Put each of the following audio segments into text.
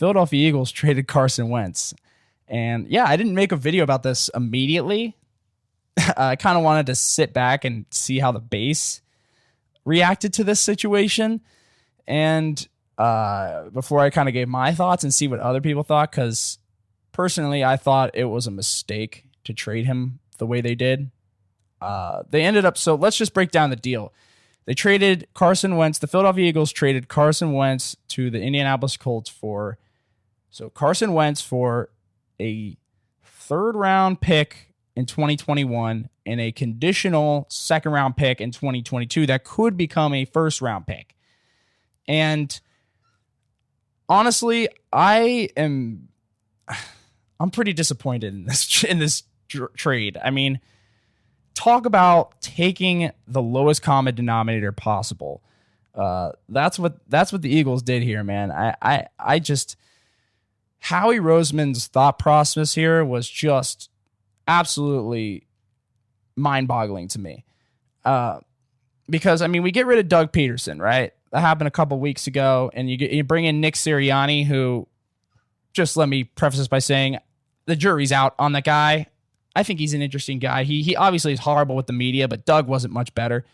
Philadelphia Eagles traded Carson Wentz. And yeah, I didn't make a video about this immediately. I kind of wanted to sit back and see how the base reacted to this situation. And before I kind of gave my thoughts and see what other people thought, because personally, I thought it was a mistake to trade him the way they did. They ended up, so let's just break down the deal. They traded Carson Wentz. The Philadelphia Eagles traded Carson Wentz to the Indianapolis Colts for Carson Wentz for a third-round pick in 2021 and a conditional second-round pick in 2022 that could become a first-round pick. And honestly, I'm pretty disappointed in this trade. I mean, talk about taking the lowest common denominator possible. That's what the Eagles did here, man. I just Howie Roseman's thought process here was just absolutely mind-boggling to me. Because I mean, we get rid of Doug Peterson, right? That happened a couple weeks ago, and you bring in Nick Sirianni, who, just let me preface this by saying the jury's out on that guy. I think he's an interesting guy. He obviously is horrible with the media, but Doug wasn't much better.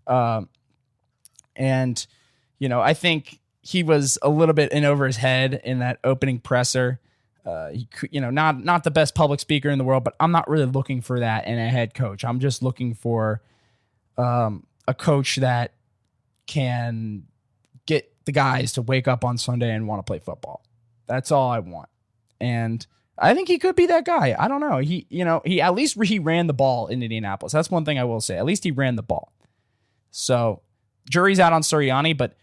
And, I think he was a little bit in over his head in that opening presser. Not the best public speaker in the world, but I'm not really looking for that in a head coach. I'm just looking for a coach that can get the guys to wake up on Sunday and want to play football. That's all I want. And I think he could be that guy. I don't know. He at least he ran the ball in Indianapolis. That's one thing I will say. At least he ran the ball. So jury's out on Sirianni, but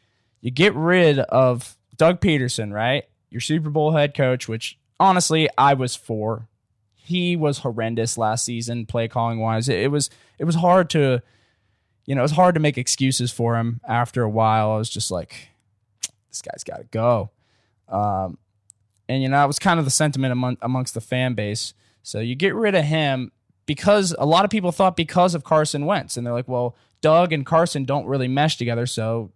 you get rid of Doug Peterson, right? Your Super Bowl head coach, which honestly I was for. He was horrendous last season, play calling wise. It was hard to, it was hard to make excuses for him after a while. I was just like, this guy's got to go. And, that was kind of the sentiment amongst the fan base. So you get rid of him because a lot of people thought because of Carson Wentz. And they're like, well, Doug and Carson don't really mesh together, so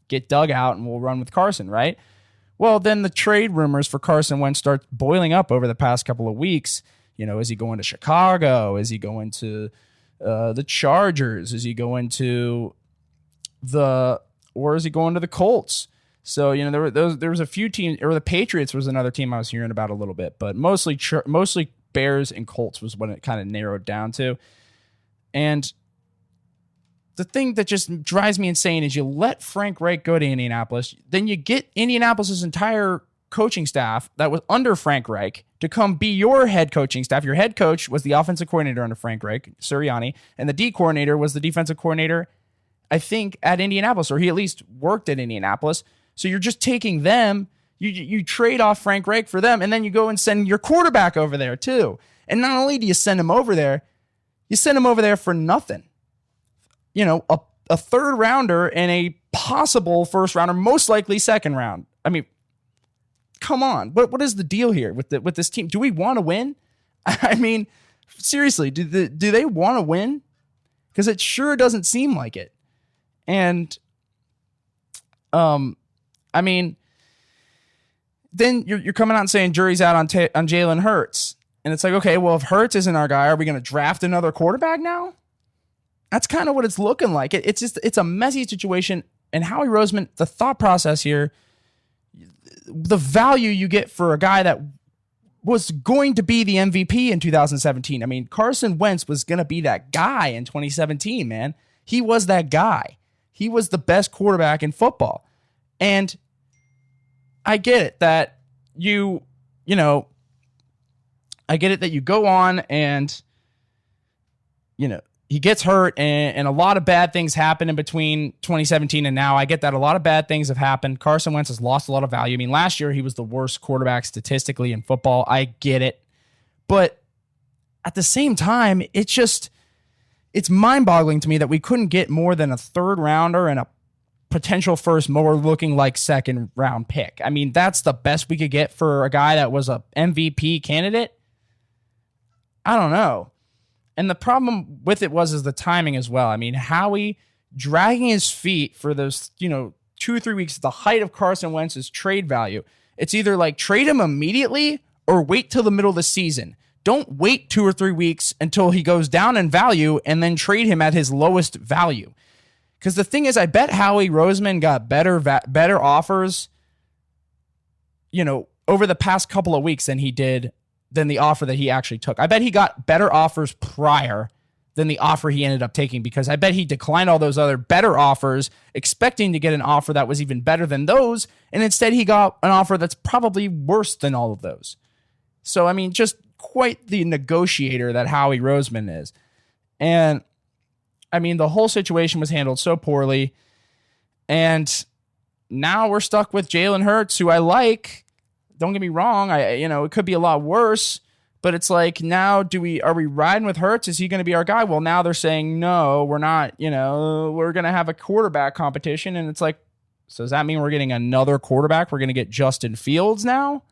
get Doug out and we'll run with Carson, right? Well, then the trade rumors for Carson Wentz start boiling up over the past couple of weeks. Is he going to Chicago? Is he going to the Chargers? Is he going to or is he going to the Colts? So, there was a few teams, or the Patriots was another team I was hearing about a little bit, but mostly Bears and Colts was what it kind of narrowed down to. And the thing that just drives me insane is you let Frank Reich go to Indianapolis, then you get Indianapolis' entire coaching staff that was under Frank Reich to come be your head coaching staff. Your head coach was the offensive coordinator under Frank Reich, Sirianni, and the D coordinator was the defensive coordinator, I think, at Indianapolis, or he at least worked at Indianapolis. So you're just taking them, you trade off Frank Reich for them, and then you go and send your quarterback over there too. And not only do you send him over there, you send him over there for nothing. A third rounder and a possible first rounder, most likely second round. I mean, come on. What is the deal here with this team? Do we want to win? I mean, seriously, do they want to win? Because it sure doesn't seem like it. And I mean, then you're coming out and saying jury's out on Jalen Hurts. And it's like, okay, well, if Hurts isn't our guy, are we going to draft another quarterback now? That's kind of what it's looking like. It's a messy situation. And Howie Roseman, the thought process here, the value you get for a guy that was going to be the MVP in 2017. I mean, Carson Wentz was going to be that guy in 2017, man. He was that guy. He was the best quarterback in football. And I get it that you go on and, he gets hurt and a lot of bad things happen in between 2017 and now. I get that a lot of bad things have happened. Carson Wentz has lost a lot of value. I mean, last year he was the worst quarterback statistically in football. I get it. But at the same time, it's mind-boggling to me that we couldn't get more than a third rounder and a potential first, more looking like second round pick. I mean, that's the best we could get for a guy that was a MVP candidate. I don't know. And the problem with it is the timing as well. I mean, Howie dragging his feet for those, 2 or 3 weeks at the height of Carson Wentz's trade value. It's either like trade him immediately or wait till the middle of the season. Don't wait 2 or 3 weeks until he goes down in value and then trade him at his lowest value. Because the thing is, I bet Howie Roseman got better offers, over the past couple of weeks than the offer that he actually took. I bet he got better offers prior than the offer he ended up taking, because I bet he declined all those other better offers, expecting to get an offer that was even better than those, and instead he got an offer that's probably worse than all of those. So, I mean, just quite the negotiator that Howie Roseman is. And, I mean, the whole situation was handled so poorly, and now we're stuck with Jalen Hurts, who I like. Don't get me wrong, it could be a lot worse. But it's like, now are we riding with Hurts? Is he going to be our guy? Well, now they're saying, no, we're not, we're going to have a quarterback competition. And it's like, so does that mean we're getting another quarterback? We're going to get Justin Fields now,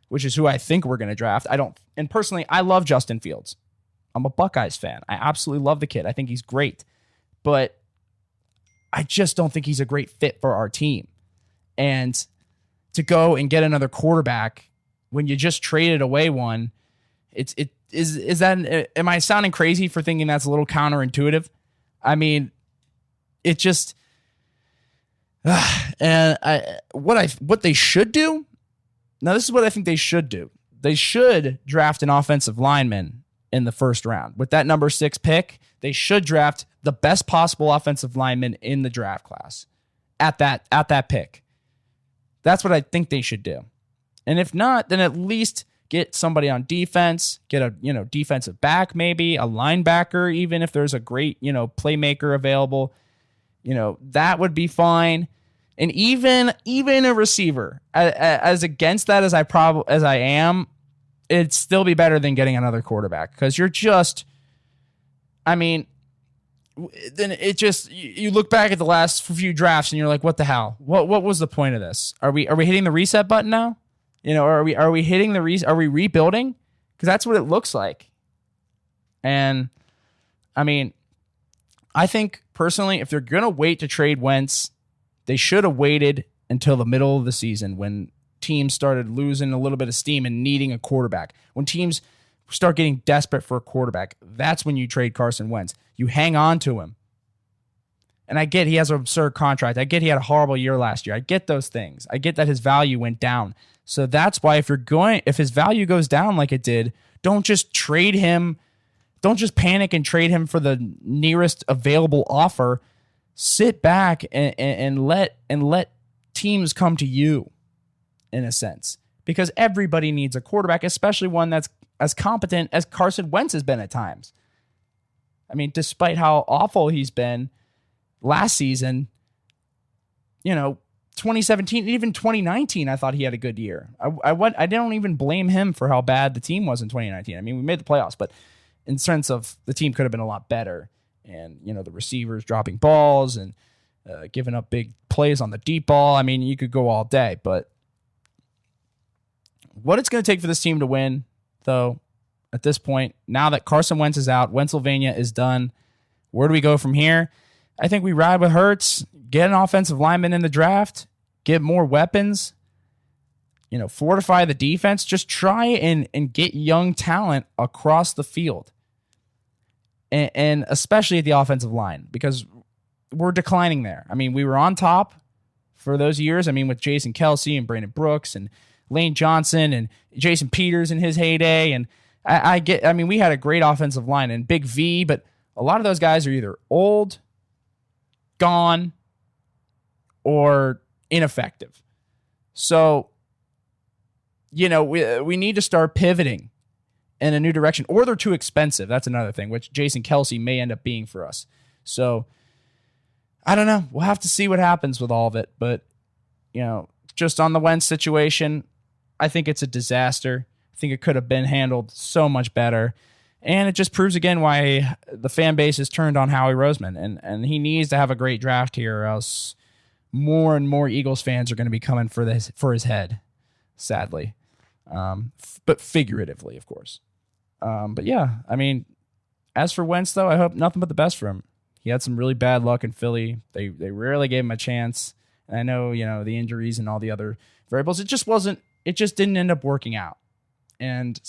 which is who I think we're going to draft. And personally, I love Justin Fields. I'm a Buckeyes fan. I absolutely love the kid. I think he's great. But I just don't think he's a great fit for our team. And to go and get another quarterback when you just traded away one, am I sounding crazy for thinking that's a little counterintuitive? I mean, it just, what they should do. Now, this is what I think they should do. They should draft an offensive lineman in the first round. With that number 6 pick, they should draft the best possible offensive lineman in the draft class at that pick. That's what I think they should do. And if not, then at least get somebody on defense, get a defensive back, maybe a linebacker, even if there's a great playmaker available, that would be fine. And even a receiver, as against that as I am, it'd still be better than getting another quarterback, because you're just, I mean, then it just, you look back at the last few drafts and you're like, what the hell? What was the point of this? Are we hitting the reset button now? Are we hitting are we rebuilding? Because that's what it looks like. And I mean, I think personally, if they're going to wait to trade Wentz, they should have waited until the middle of the season, when teams started losing a little bit of steam and needing a quarterback. When teams start getting desperate for a quarterback, that's when you trade Carson Wentz. You hang on to him. And I get he has an absurd contract. I get he had a horrible year last year. I get those things. I get that his value went down. So that's why if his value goes down like it did, don't just trade him. Don't just panic and trade him for the nearest available offer. Sit back and let teams come to you, in a sense, because everybody needs a quarterback, especially one that's as competent as Carson Wentz has been at times. I mean, despite how awful he's been last season, 2017, even 2019, I thought he had a good year. I don't even blame him for how bad the team was in 2019. I mean, we made the playoffs, but in sense of the team could have been a lot better. And, the receivers dropping balls and giving up big plays on the deep ball. I mean, you could go all day, but what it's going to take for this team to win, though, at this point, now that Carson Wentz is out, Pennsylvania is done, where do we go from here? I think we ride with Hurts, get an offensive lineman in the draft, get more weapons, fortify the defense, just try and get young talent across the field. And especially at the offensive line, because we're declining there. I mean, we were on top for those years. I mean, with Jason Kelsey and Brandon Brooks and Lane Johnson and Jason Peters in his heyday. And we had a great offensive line and Big V, but a lot of those guys are either old, gone, or ineffective. So, we need to start pivoting in a new direction, or they're too expensive. That's another thing, which Jason Kelsey may end up being for us. So I don't know. We'll have to see what happens with all of it. But, just on the Wentz situation, I think it's a disaster. I think it could have been handled so much better. And it just proves again why the fan base is turned on Howie Roseman. And he needs to have a great draft here, or else more and more Eagles fans are going to be coming for his head, sadly. But figuratively, of course. But yeah, I mean, as for Wentz, though, I hope nothing but the best for him. He had some really bad luck in Philly. They rarely gave him a chance. And I know, the injuries and all the other variables. It just wasn't it just didn't end up working out. And,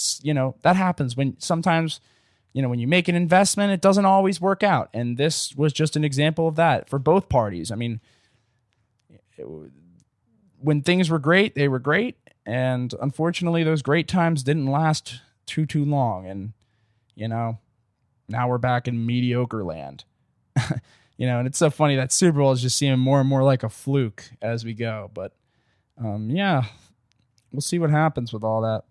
that happens when sometimes, when you make an investment, it doesn't always work out. And this was just an example of that for both parties. I mean, when things were great, they were great. And unfortunately, those great times didn't last too long. And, now we're back in mediocre land. And it's so funny that Super Bowl is just seeming more and more like a fluke as we go. But, we'll see what happens with all that.